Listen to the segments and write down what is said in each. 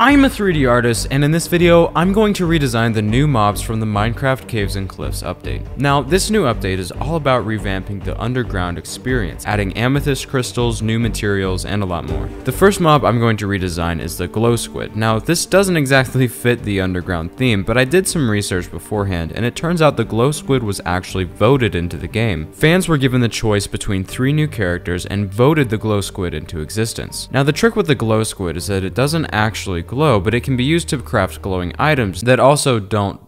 I'm a 3D artist, and in this video, I'm going to redesign the new mobs from the Minecraft Caves and Cliffs update. Now, this new update is all about revamping the underground experience, adding amethyst crystals, new materials, and a lot more. The first mob I'm going to redesign is the glow squid. Now, this doesn't exactly fit the underground theme, but I did some research beforehand, and it turns out the glow squid was actually voted into the game. Fans were given the choice between 3 new characters and voted the glow squid into existence. Now, the trick with the glow squid is that it doesn't actually glow, but it can be used to craft glowing items that also don't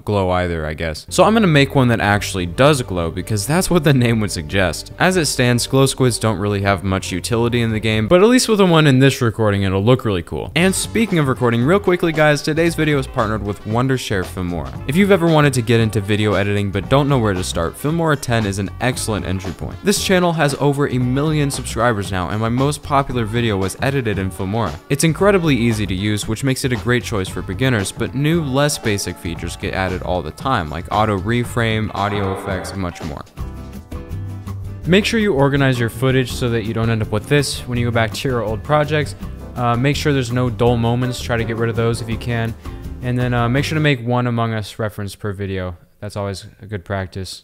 glow either, I guess. So I'm gonna make one that actually does glow because that's what the name would suggest. As it stands, glow squids don't really have much utility in the game, but at least with the one in this recording, it'll look really cool. And speaking of recording, real quickly guys, today's video is partnered with Wondershare Filmora. If you've ever wanted to get into video editing but don't know where to start, Filmora 10 is an excellent entry point. This channel has over 1 million subscribers now, and my most popular video was edited in Filmora. It's incredibly easy to use, which makes it a great choice for beginners, but new, less basic features get added all the time, like auto reframe, audio effects, and much more. Make sure you organize your footage so that you don't end up with this when you go back to your old projects. Make sure there's no dull moments, try to get rid of those if you can, and then make sure to make one Among Us reference per video. That's always a good practice.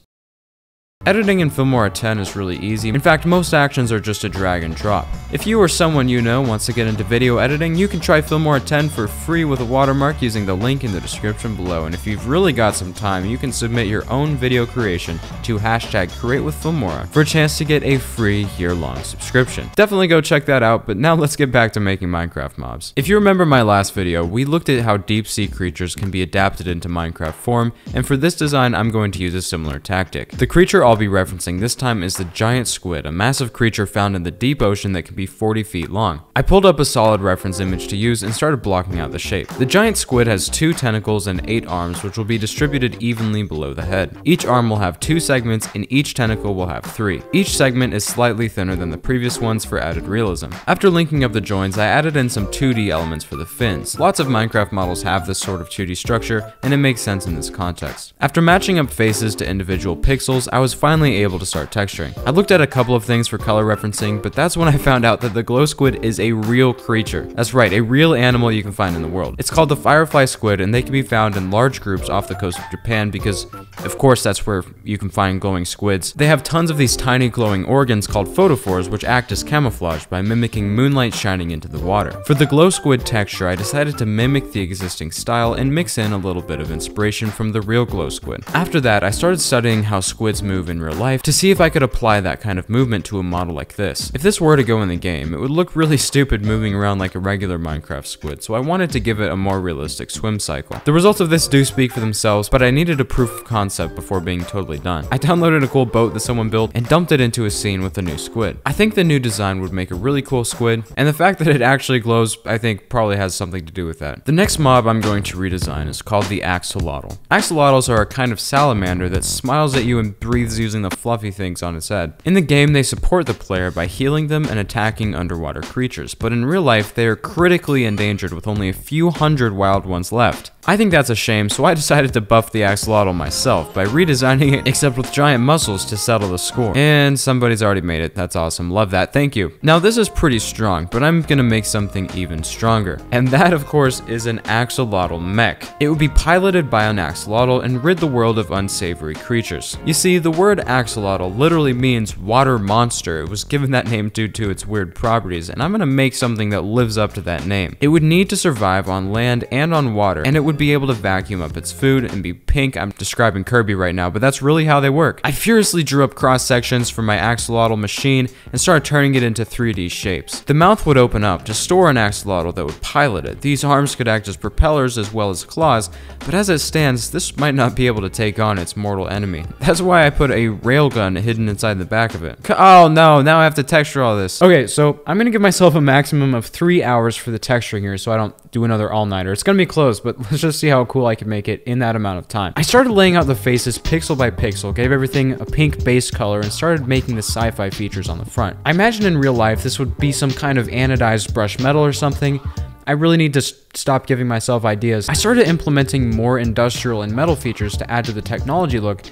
Editing in Filmora 10 is really easy. In fact, most actions are just a drag and drop. If you or someone you know wants to get into video editing, you can try Filmora 10 for free with a watermark using the link in the description below. And if you've really got some time, you can submit your own video creation to #CreateWithFilmora for a chance to get a free year-long subscription. Definitely go check that out, but now let's get back to making Minecraft mobs. If you remember my last video, we looked at how deep sea creatures can be adapted into Minecraft form, and for this design, I'm going to use a similar tactic. The creature I'll be referencing this time is the giant squid, a massive creature found in the deep ocean that can be 40 feet long. I pulled up a solid reference image to use and started blocking out the shape. The giant squid has 2 tentacles and 8 arms, which will be distributed evenly below the head. Each arm will have 2 segments and each tentacle will have 3. Each segment is slightly thinner than the previous ones for added realism. After linking up the joins, I added in some 2D elements for the fins. Lots of Minecraft models have this sort of 2D structure, and it makes sense in this context. After matching up faces to individual pixels, I was finally able to start texturing. I looked at a couple of things for color referencing, but that's when I found out that the glow squid is a real creature. That's right, a real animal you can find in the world. It's called the firefly squid, and they can be found in large groups off the coast of Japan because, of course, that's where you can find glowing squids. They have tons of these tiny glowing organs called photophores, which act as camouflage by mimicking moonlight shining into the water. For the glow squid texture, I decided to mimic the existing style and mix in a little bit of inspiration from the real glow squid. After that, I started studying how squids move in real life to see if I could apply that kind of movement to a model like this. If this were to go in the game, it would look really stupid moving around like a regular Minecraft squid, so I wanted to give it a more realistic swim cycle. The results of this do speak for themselves, but I needed a proof of concept before being totally done. I downloaded a cool boat that someone built and dumped it into a scene with the new squid. I think the new design would make a really cool squid, and the fact that it actually glows, I think, probably has something to do with that. The next mob I'm going to redesign is called the Axolotl. Axolotls are a kind of salamander that smiles at you and breathes using the fluffy things on its head. In the game, they support the player by healing them and attacking underwater creatures, but in real life, they are critically endangered with only a few hundred wild ones left. I think that's a shame, so I decided to buff the axolotl myself by redesigning it, except with giant muscles to settle the score. And somebody's already made it. That's awesome. Love that. Thank you. Now, this is pretty strong, but I'm gonna make something even stronger. And that, of course, is an axolotl mech. It would be piloted by an axolotl and rid the world of unsavory creatures. You see, the word axolotl literally means water monster. It was given that name due to its weird properties, and I'm gonna make something that lives up to that name. It would need to survive on land and on water, and it would be able to vacuum up its food and be pink. I'm describing Kirby right now, but that's really how they work. I furiously drew up cross sections for my axolotl machine and started turning it into 3D shapes. The mouth would open up to store an axolotl that would pilot it. These arms could act as propellers as well as claws, but as it stands, this might not be able to take on its mortal enemy. That's why I put a railgun hidden inside the back of it. Oh no, now I have to texture all this. Okay, so I'm gonna give myself a maximum of 3 hours for the texturing here so I don't do another all-nighter. It's gonna be close, but let's just see how cool I can make it in that amount of time. I started laying out the faces pixel by pixel, gave everything a pink base color, and started making the sci-fi features on the front. I imagine in real life this would be some kind of anodized brushed metal or something. I really need to stop giving myself ideas. I started implementing more industrial and metal features to add to the technology look,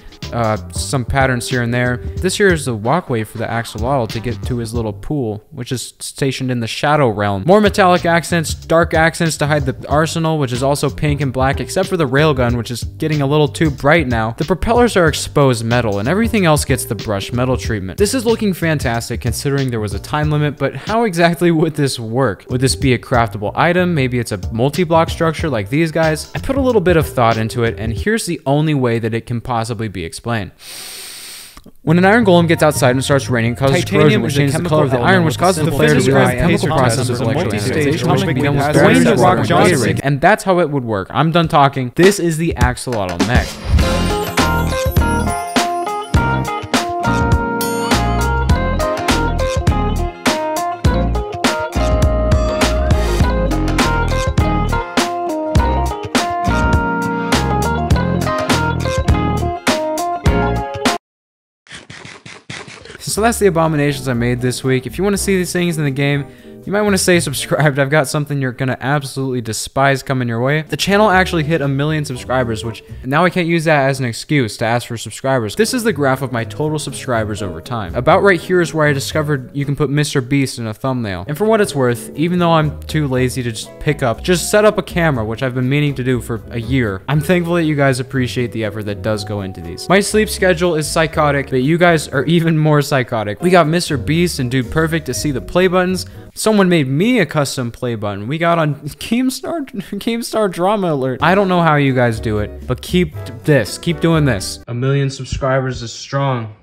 some patterns here and there. This here is the walkway for the Axolotl to get to his little pool, which is stationed in the shadow realm. More metallic accents, dark accents to hide the arsenal, which is also pink and black, except for the railgun, which is getting a little too bright now. The propellers are exposed metal, and everything else gets the brushed metal treatment. This is looking fantastic considering there was a time limit, but how exactly would this work? Would this be a craftable item? Maybe it's a multi-block structure like these guys? I put a little bit of thought into it, and here's the only way that it can possibly be explained. When an iron golem gets outside and starts raining, it causes corrosion, which changes the color of the iron, which causes the flare to realize chemical processes of electroionization, which begin with the rock Gatorade. And that's how it would work. I'm done talking. This is the Axolotl mech. So that's the abominations I made this week. If you want to see these things in the game, you might want to stay subscribed. I've got something you're gonna absolutely despise coming your way. The channel actually hit 1 million subscribers, which now I can't use that as an excuse to ask for subscribers. This is the graph of my total subscribers over time. About right here is where I discovered you can put Mr. Beast in a thumbnail. And for what it's worth, even though I'm too lazy to just set up a camera, which I've been meaning to do for a year, I'm thankful that you guys appreciate the effort that does go into these. My sleep schedule is psychotic, but you guys are even more psychotic. We got Mr. Beast and Dude Perfect to see the play buttons. Someone made me a custom play button. We got on Keemstar Drama Alert. I don't know how you guys do it, but keep doing this. 1 million subscribers is strong.